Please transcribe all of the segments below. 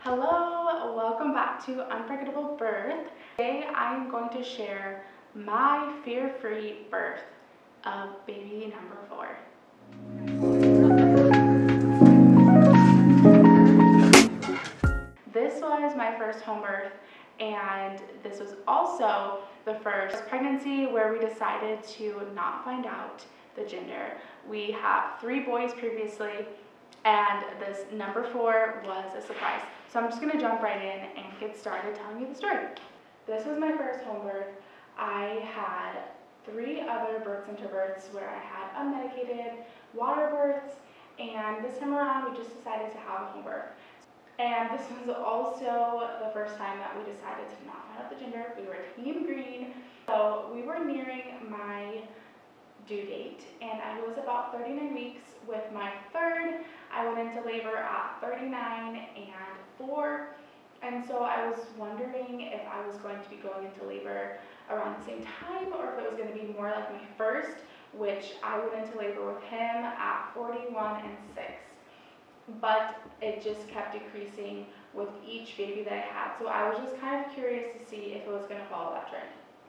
Hello, welcome back to Unforgettable Birth. Today I am going to share my fear-free birth of baby number 4. This was my first home birth, and this was also the first pregnancy where we decided to not find out the gender. We have 3 boys previously, and this number 4 was a surprise. So I'm just gonna jump right in and get started telling you the story. This was my first home birth. I had 3 other birth center births where I had unmedicated water births, and this time around we just decided to have a home birth. And this was also the first time that we decided to not find out the gender. We were team green. So we were nearing my due date, and I was about 39 weeks with my third. I went into labor at 39 and 4, and so I was wondering if I was going to be going into labor around the same time, or if it was going to be more like my first, which I went into labor with him at 41 and 6. But it just kept decreasing with each baby that I had, so I was just kind of curious to see if it was going to follow that trend.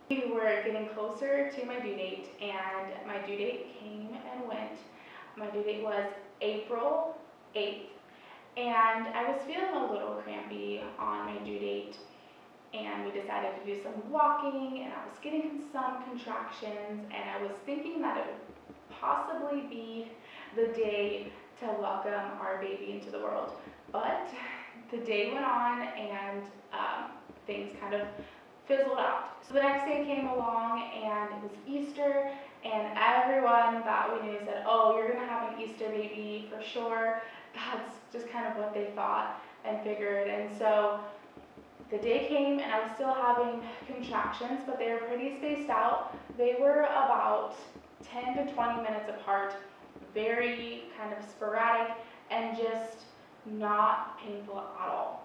We were getting closer to my due date, and my due date came and went. My due date was April 8th, and I was feeling a little crampy on my due date, and we decided to do some walking, and I was getting some contractions, and I was thinking that it would possibly be the day to welcome our baby into the world. But the day went on, and things kind of fizzled out. So the next day came along, and it was Easter, and everyone that we knew said, oh, you're gonna have an Easter baby for sure. That's just kind of what they thought and figured. And so the day came, and I was still having contractions, but they were pretty spaced out. They were about 10 to 20 minutes apart, very kind of sporadic, and just not painful at all.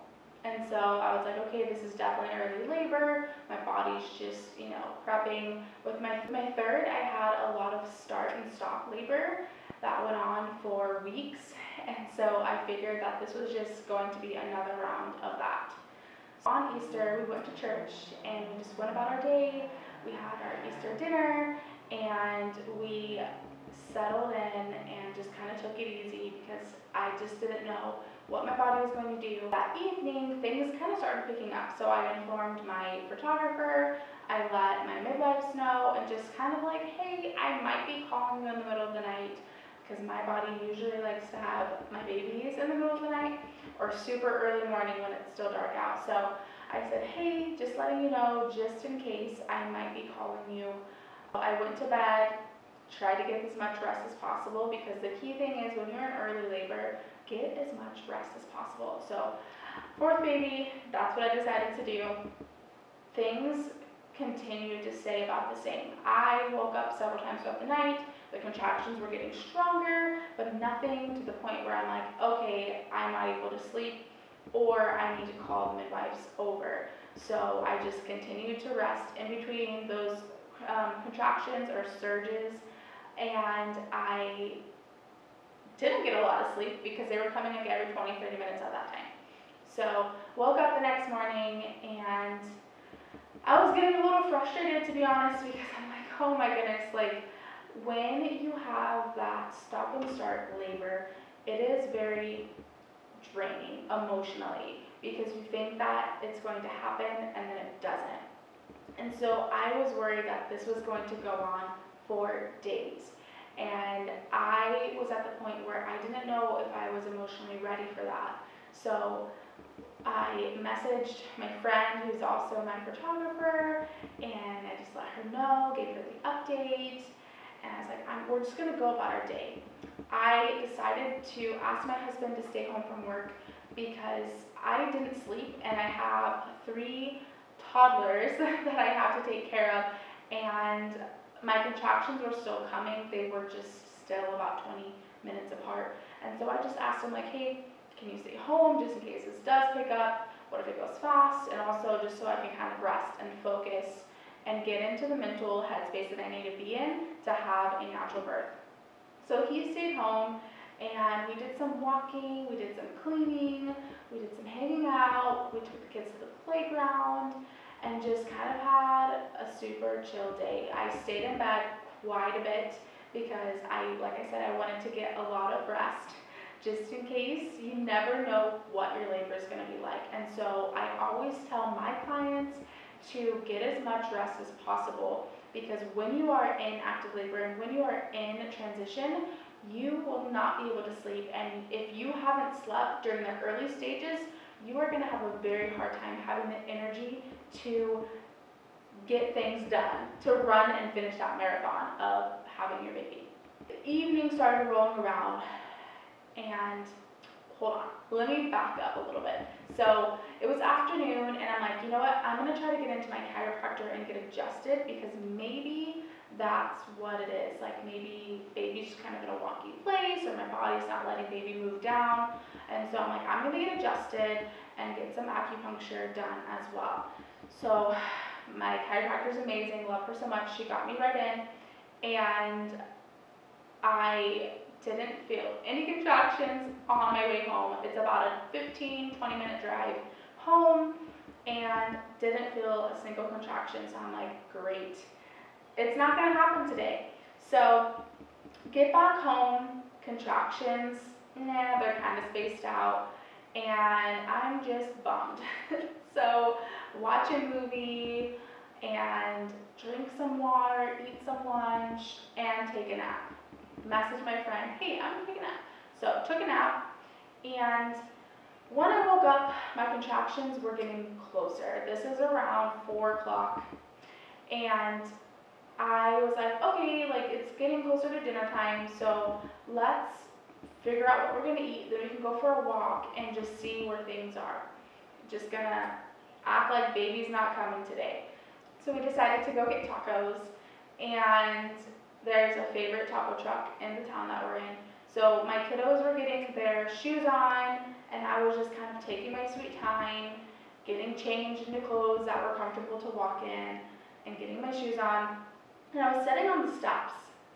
And so I was like, okay, this is definitely early labor. My body's just, prepping. With my third, I had a lot of start and stop labor that went on for weeks. And so I figured that this was just going to be another round of that. So on Easter, we went to church, and we just went about our day. We had our Easter dinner, and we settled in and just kind of took it easy because I just didn't know what my body was going to do. That evening, things kind of started picking up, so I informed my photographer, I let my midwives know, and just kind of like, hey, I might be calling you in the middle of the night, because my body usually likes to have my babies in the middle of the night, or super early morning when it's still dark out. So I said, hey, just letting you know, just in case, I might be calling you. I went to bed, tried to get as much rest as possible, because the key thing is when you're in early labor, get as much rest as possible. So 4th baby, that's what I decided to do. Things continued to stay about the same. I woke up several times throughout the night. The contractions were getting stronger, but nothing to the point where I'm like, okay, I'm not able to sleep, or I need to call the midwives over. So I just continued to rest in between those contractions or surges, and I didn't get a lot of sleep because they were coming like every 20-30 minutes at that time. So woke up the next morning, and I was getting a little frustrated, to be honest, because I'm like, oh my goodness, like when you have that stop and start labor, it is very draining emotionally, because you think that it's going to happen and then it doesn't. And so I was worried that this was going to go on for days. And I was at the point where I didn't know if I was emotionally ready for that. So I messaged my friend, who's also my photographer, and I just let her know, gave her the update, and I was like, we're just going to go about our day. I decided to ask my husband to stay home from work because I didn't sleep, and I have 3 toddlers that I have to take care of, and my contractions were still coming. They were just still about 20 minutes apart. And so I just asked him, like, hey, can you stay home just in case this does pick up? What if it goes fast? And also just so I can kind of rest and focus and get into the mental headspace that I need to be in to have a natural birth. So he stayed home, and we did some walking, we did some cleaning, we did some hanging out. out, we took the kids to the playground, and just kind of had a super chill day. I stayed in bed quite a bit because like I said, I wanted to get a lot of rest just in case. You never know what your labor is going to be like. And so I always tell my clients to get as much rest as possible, because when you are in active labor and when you are in transition, you will not be able to sleep. And if you haven't slept during the early stages, you are going to have a very hard time having the energy to get things done, to run and finish that marathon of having your baby. The evening started rolling around, and hold on, let me back up a little bit. So it was afternoon, and I'm like, you know what, I'm gonna try to get into my chiropractor and get adjusted, because maybe that's what it is. Like, maybe baby's just kind of in a wonky place, or my body's not letting baby move down. And so I'm like, I'm gonna get adjusted and get some acupuncture done as well. So my chiropractor is amazing, love her so much. She got me right in, and I didn't feel any contractions on my way home. It's about a 15-20 minute drive home, and didn't feel a single contraction. So I'm like, great, it's not gonna happen today. So get back home, contractions, nah, they're kind of spaced out, and I'm just bummed. So watch a movie and drink some water, eat some lunch, and take a nap. Message my friend, hey, I'm taking a nap. So took a nap, and when I woke up, my contractions were getting closer. This is around 4 o'clock, and I was like, okay, like, it's getting closer to dinner time, so let's figure out what we're gonna eat, then we can go for a walk and just see where things are. Just gonna act like baby's not coming today. So we decided to go get tacos, and there's a favorite taco truck in the town that we're in. So my kiddos were getting their shoes on, and I was just kind of taking my sweet time, getting changed into clothes that were comfortable to walk in, and getting my shoes on. And I was sitting on the steps,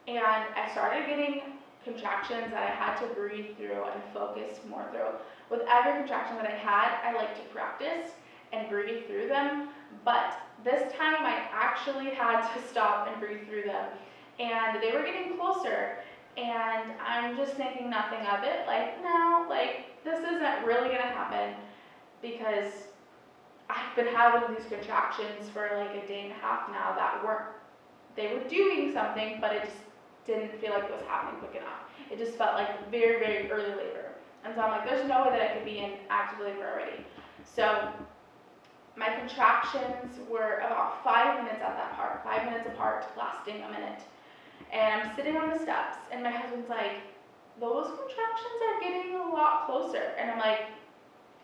and I started getting contractions that I had to breathe through and focus more through. With every contraction that I had, I like to practice and breathe through them, but this time I actually had to stop and breathe through them. And they were getting closer, and I'm just thinking nothing of it. Like, no, like, this isn't really gonna happen, because I've been having these contractions for like a day and a half now that they were doing something, but it just didn't feel like it was happening quick enough. It just felt like very, very early labor. And so I'm like, there's no way that I could be in active labor already. So my contractions were about 5 minutes at that part, 5 minutes apart, lasting a minute. And I'm sitting on the steps, and my husband's like, those contractions are getting a lot closer. And I'm like,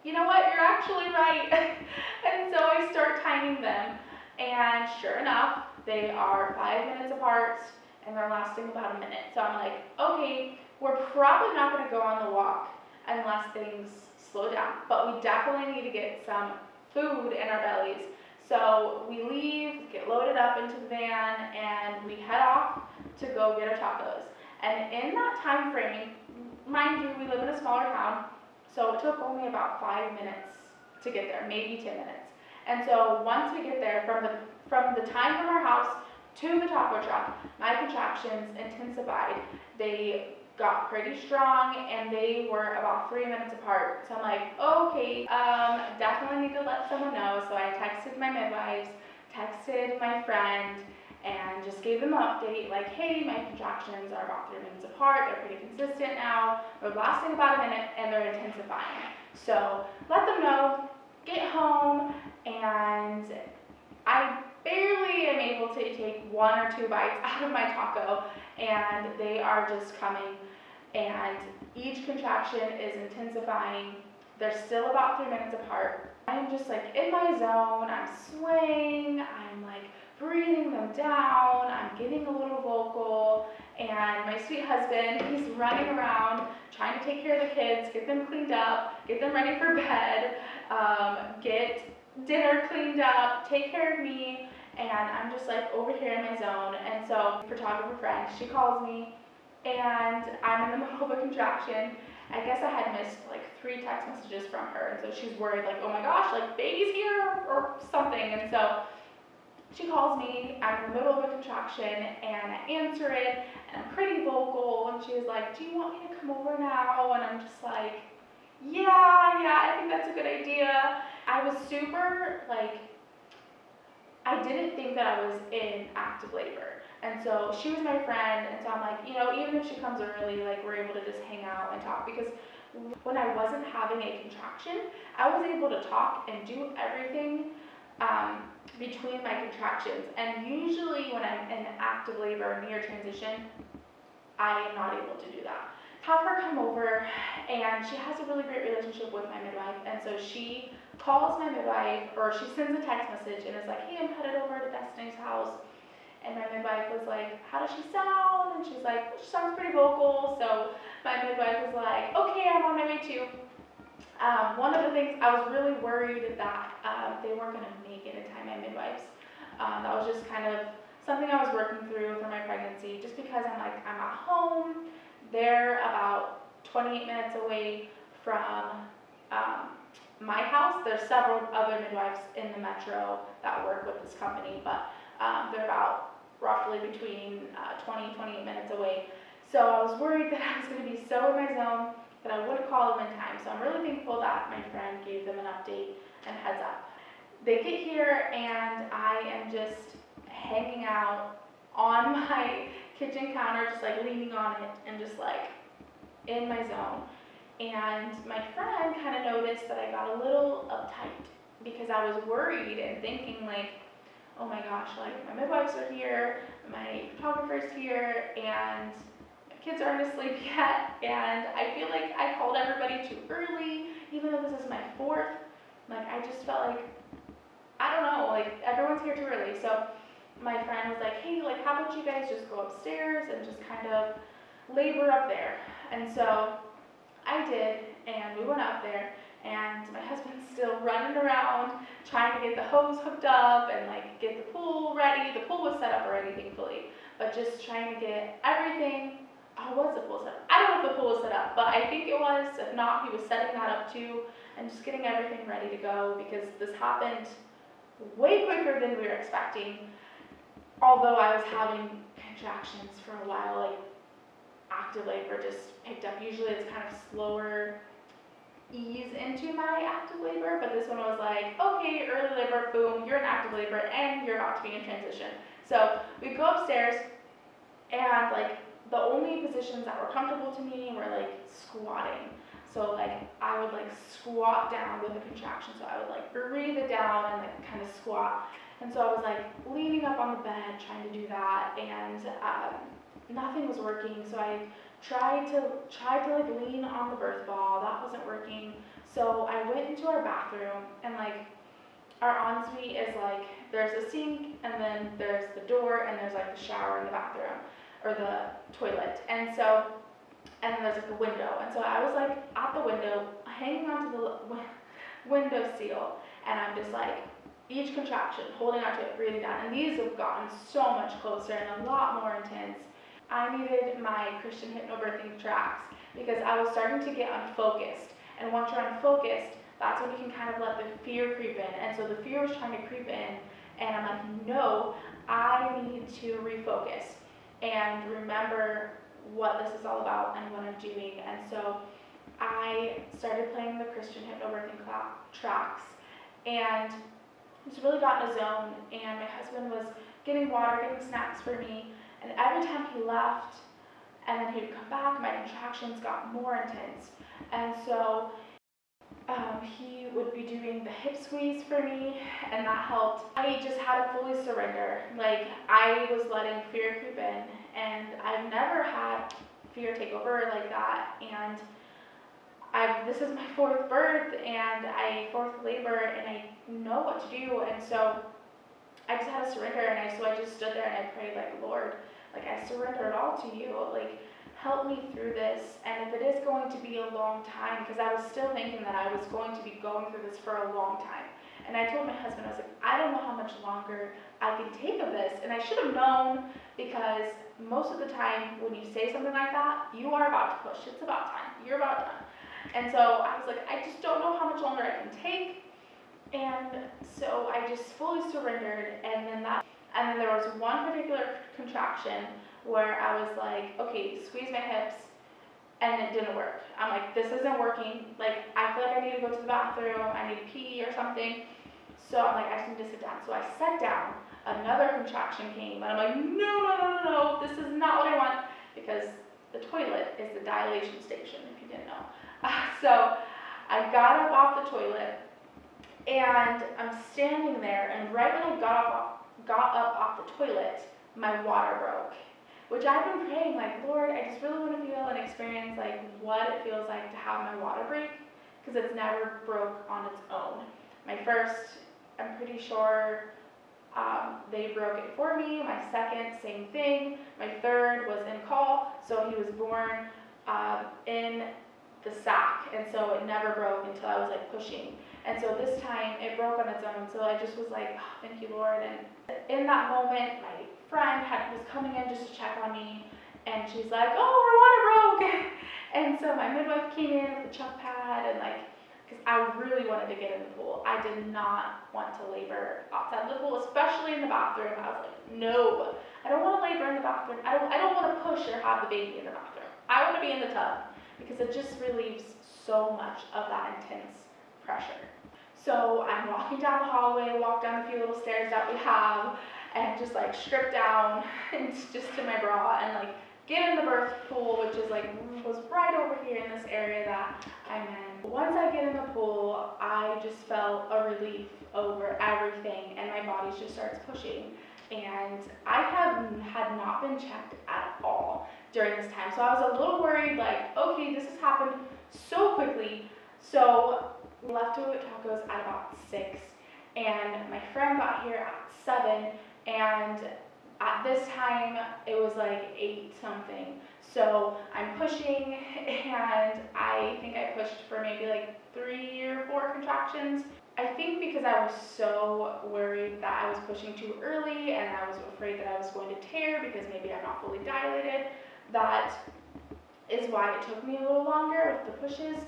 you know what, you're actually right. And so I start timing them, and sure enough, they are 5 minutes apart, and they're lasting about a minute. So I'm like, okay, we're probably not gonna go on the walk unless things slow down, but we definitely need to get some food in our bellies. So we leave, get loaded up into the van, and we head off to go get our tacos. And in that time frame, mind you, we live in a smaller town, so it took only about 5 minutes to get there, maybe 10 minutes. And so once we get there, from the time from our house to the taco truck, my contractions intensified. They got pretty strong, and they were about 3 minutes apart. So I'm like, okay, definitely need to let someone know. So I texted my midwives, texted my friend, and just gave them an update, like, hey, my contractions are about 3 minutes apart, they're pretty consistent now, they're lasting about a minute, and they're intensifying. So let them know, get home, and I barely am able to take 1 or 2 bites out of my taco, and they are just coming, and each contraction is intensifying. They're still about 3 minutes apart. I'm just like in my zone, I'm swaying, I'm like breathing them down, I'm getting a little vocal, and my sweet husband, he's running around trying to take care of the kids, get them cleaned up, get them ready for bed, get dinner cleaned up, take care of me, and I'm just like over here in my zone. And so photographer friend, she calls me, and I'm in the middle of a contraction, I guess I had missed like 3 text messages from her, and so she's worried, like, oh my gosh, like baby's here or something. And so she calls me. I'm in the middle of a contraction, and I answer it, and I'm pretty vocal, and she's like, do you want me to come over now? And I'm just like, yeah, I think that's a good idea. I was super, like, I didn't think that I was in active labor. And so she was my friend, and so I'm like, you know, even if she comes early, like, we're able to just hang out and talk, because when I wasn't having a contraction, I was able to talk and do everything between my contractions. And usually when I'm in active labor near transition, I am not able to do that. Have her come over, and she has a really great relationship with my midwife, and so she calls my midwife, or she sends a text message and is like, hey, I'm headed over to Destiny's house. And my midwife was like, how does she sound? And she's like, she sounds pretty vocal. So my midwife was like, okay, I'm on my way too. One of the things, I was really worried that they weren't going to make it in time, my midwives. That was just kind of something I was working through my pregnancy, just because I'm like, I'm at home. They're about 28 minutes away from my house. There's several other midwives in the metro that work with this company, but they're about roughly between 28 minutes away. So I was worried that I was going to be so in my zone that I wouldn't call them in time. So I'm really thankful that my friend gave them an update and heads up. They get here, and I am just hanging out on my kitchen counter, just like leaning on it and just like in my zone. And my friend kind of noticed that I got a little uptight because I was worried and thinking like, oh my gosh, like my midwives are here, my photographer's here, and my kids aren't asleep yet, and I feel like I called everybody too early, even though this is my 4th. Like, I just felt like, I don't know, like everyone's here too early. So my friend was like, hey, like how about you guys just go upstairs and just kind of labor up there? And so I did, and we went up there, and my husband's still running around trying to get the hose hooked up and like get the pool ready. The pool was set up already, thankfully, but just trying to get everything. Oh, was the pool set up? I don't know if the pool was set up, but I think it was. If not, he was setting that up too, and just getting everything ready to go, because this happened way quicker than we were expecting. Although I was having contractions for a while, like active labor just picked up. Usually it's kind of slower ease into my active labor, but this one was like, okay, early labor, boom, you're in active labor and you're about to be in transition. So we go upstairs, and like the only positions that were comfortable to me were like squatting. So like I would like squat down with a contraction, so I would like breathe it down and like kind of squat. And so I was like leaning up on the bed trying to do that, and nothing was working. So I tried to like lean on the birth ball. That wasn't working. So I went into our bathroom, and like our ensuite is like, there's a sink, and then there's the door, and there's like the shower in the bathroom, or the toilet. And so, and then there's like a window. And so I was like at the window, hanging onto the window seal, and I'm just like, each contraction, holding onto it, breathing down. And these have gotten so much closer and a lot more intense. I needed my Christian hypnobirthing tracks because I was starting to get unfocused. And once you're unfocused, that's when you can kind of let the fear creep in. And so the fear was trying to creep in, and I'm like, no, I need to refocus and remember what this is all about and what I'm doing. And so I started playing the Christian hypnobirthing tracks, and just really got in a zone. And my husband was getting water, getting snacks for me, and every time he left and then he would come back, my contractions got more intense. And so he would be doing the hip squeeze for me, and that helped. I just had to fully surrender. Like, I was letting fear creep in, and I've never had fear take over like that. And this is my 4th birth, and 4th labor, and I know what to do. And so I just had to surrender, and so I just stood there and I prayed, like, Lord, like, I surrender it all to you. Like, help me through this. And if it is going to be a long time, because I was still thinking that I was going to be going through this for a long time. And I told my husband, I was like, I don't know how much longer I can take of this. And I should have known, because most of the time when you say something like that, you are about to push. It's about time. You're about done. And so I was like, I just don't know how much longer I can take. And so I just fully surrendered, and then there was one particular contraction where I was like, okay, squeeze my hips, and it didn't work. I'm like, this isn't working. Like, I feel like I need to go to the bathroom, I need to pee or something. So I'm like, I just need to sit down. So I sat down, another contraction came, and I'm like, no, this is not what I want, because the toilet is the dilation station, if you didn't know. So I got up off the toilet, and I'm standing there, and right when I got up off the toilet, my water broke. Which I've been praying, like, Lord, I just really want to feel and experience like what it feels like to have my water break, because it's never broke on its own. My first, I'm pretty sure they broke it for me. My second, same thing. My third was in call, so he was born in the sack, and so it never broke until I was like pushing. And so this time it broke on its own, so I just was like, oh, thank you, Lord. And in that moment, my friend was coming in just to check on me, and she's like, oh, her water broke. And so my midwife came in with a chuck pad, and like, because I really wanted to get in the pool. I did not want to labor outside the pool, especially in the bathroom. I was like, no, I don't want to labor in the bathroom. I don't want to push or have the baby in the bathroom. I want to be in the tub, because it just relieves so much of that intense pressure. So I'm walking down the hallway, walk down the few little stairs that we have, and just like strip down and just to my bra, and like get in the birth pool, which is like was right over here in this area that I'm in. Once I get in the pool, I just felt a relief over everything, and my body just starts pushing. And I had not been checked at all during this time, so I was a little worried, like, okay, this has happened so quickly. So we left to eat tacos at about 6, and my friend got here at 7, and at this time it was like 8 something. So I'm pushing, and I think I pushed for maybe like 3 or 4 contractions. I think because I was so worried that I was pushing too early, and I was afraid that I was going to tear because maybe I'm not fully dilated. That is why it took me a little longer with the pushes,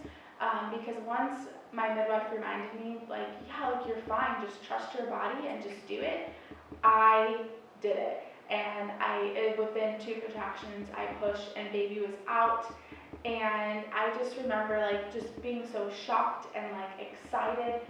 because once my midwife reminded me, like, yeah, like, you're fine, just trust your body and just do it, I did it. And within 2 contractions, I pushed and baby was out. And I just remember like just being so shocked and like excited,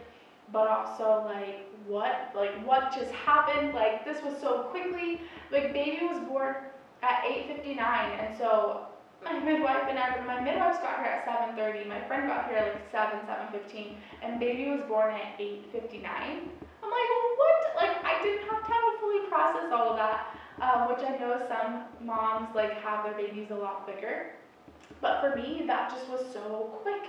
but also like what just happened? Like, this was so quickly. Like, baby was born at 8:59, and so my midwives got here at 7:30. My friend got here at like 7:15, and baby was born at 8:59. I'm like, what? Like, I didn't have time to fully process all of that, which I know some moms like have their babies a lot quicker, but for me that just was so quick.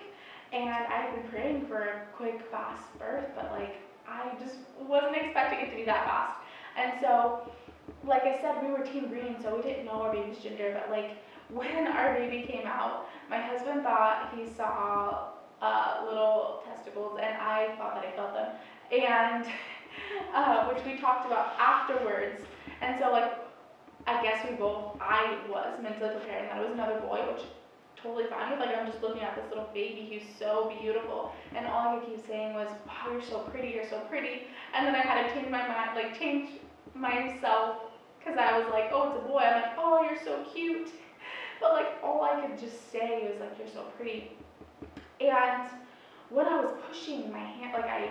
And I had been praying for a quick, fast birth, but like I just wasn't expecting it to be that fast. And so, like I said, we were team green, so we didn't know our baby's gender, but like when our baby came out, my husband thought he saw little testicles, and I thought that I felt them, and which we talked about afterwards. And so like I was mentally preparing that it was another boy, which totally fine with. Like, I'm just looking at this little baby who's so beautiful, and all I could keep saying was, wow, you're so pretty, you're so pretty. And then I had to change my mind, like change myself, because I was like, oh, it's a boy. I'm like, oh, you're so cute. But like all I could just say was like, you're so pretty. And when I was pushing my hand, like I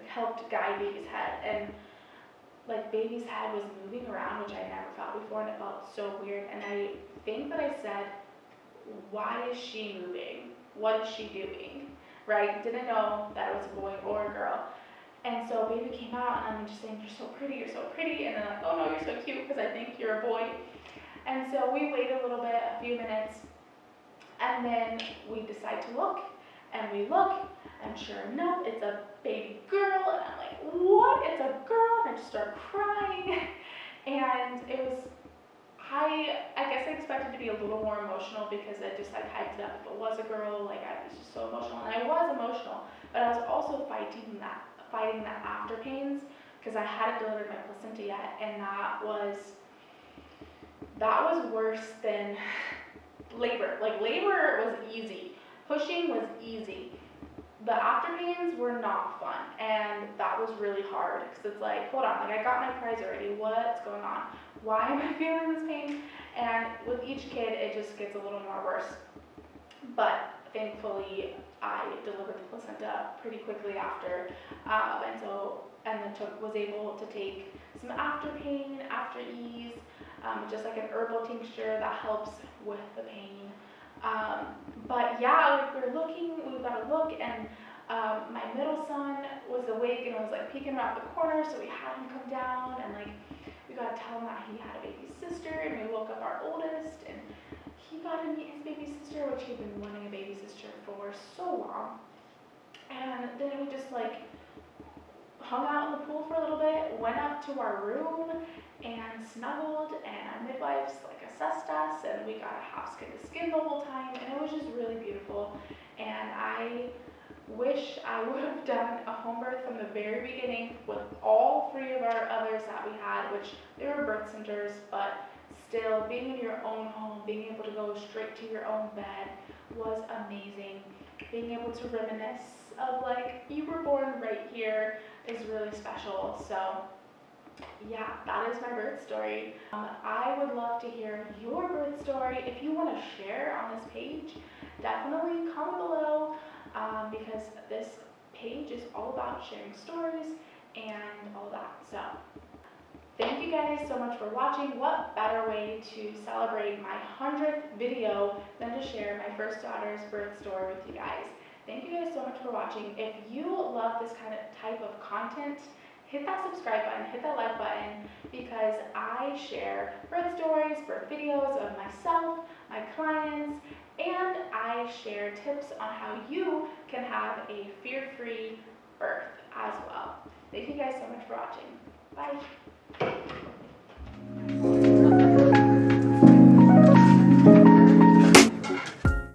helped guide baby's head, and like baby's head was moving around, which I never felt before, and it felt so weird. And I think that I said, why is she moving? What is she doing? Right? Didn't know that it was a boy or a girl. And so baby came out, and I'm just saying, you're so pretty, you're so pretty. And then like, oh no, you're so cute because I think you're a boy. And so we wait a little bit, a few minutes, and then we decide to look. And we look, and sure enough, it's a baby girl. And I'm like, what? It's a girl? And I just start crying. And it was, I guess I expected to be a little more emotional, because I just like hyped it up. If it was a girl, like I was just so emotional, and I was emotional, but I was also fighting the after pains, because I hadn't delivered my placenta yet, and that was worse than labor. Like labor was easy. Pushing was easy. The after pains were not fun, and that was really hard because it's like, hold on, like I got my prize already. What's going on? Why am I feeling this pain? And with each kid, it just gets a little more worse. But thankfully, I delivered the placenta pretty quickly after, and then was able to take some after pain, after ease, just like an herbal tincture that helps with the pain. But yeah, like we got to look, and my middle son was awake and was like peeking around the corner, so we had him come down, and like we got to tell him that he had a baby sister, and we woke up our oldest, and he got to meet his baby sister, which he'd been wanting a baby sister for so long. And then we just like hung out in the pool for a little bit, went up to our room and snuggled, and our midwives like assessed us, and we got a half skin to skin the whole time, and it was just really beautiful. And I wish I would have done a home birth from the very beginning with all three of our others that we had, which they were birth centers, but still being in your own home, being able to go straight to your own bed was amazing. Being able to reminisce of like, you were born right here is really special. So yeah, that is my birth story. I would love to hear your birth story. If you want to share on this page, definitely comment below, because this page is all about sharing stories and all that. So thank you guys so much for watching. What better way to celebrate my 100th video than to share my first daughter's birth story with you guys. Thank you guys so much for watching. If you love this kind of type of content, hit that subscribe button, hit that like button, because I share birth stories, birth videos of myself, my clients, and I share tips on how you can have a fear-free birth as well. Thank you guys so much for watching. Bye.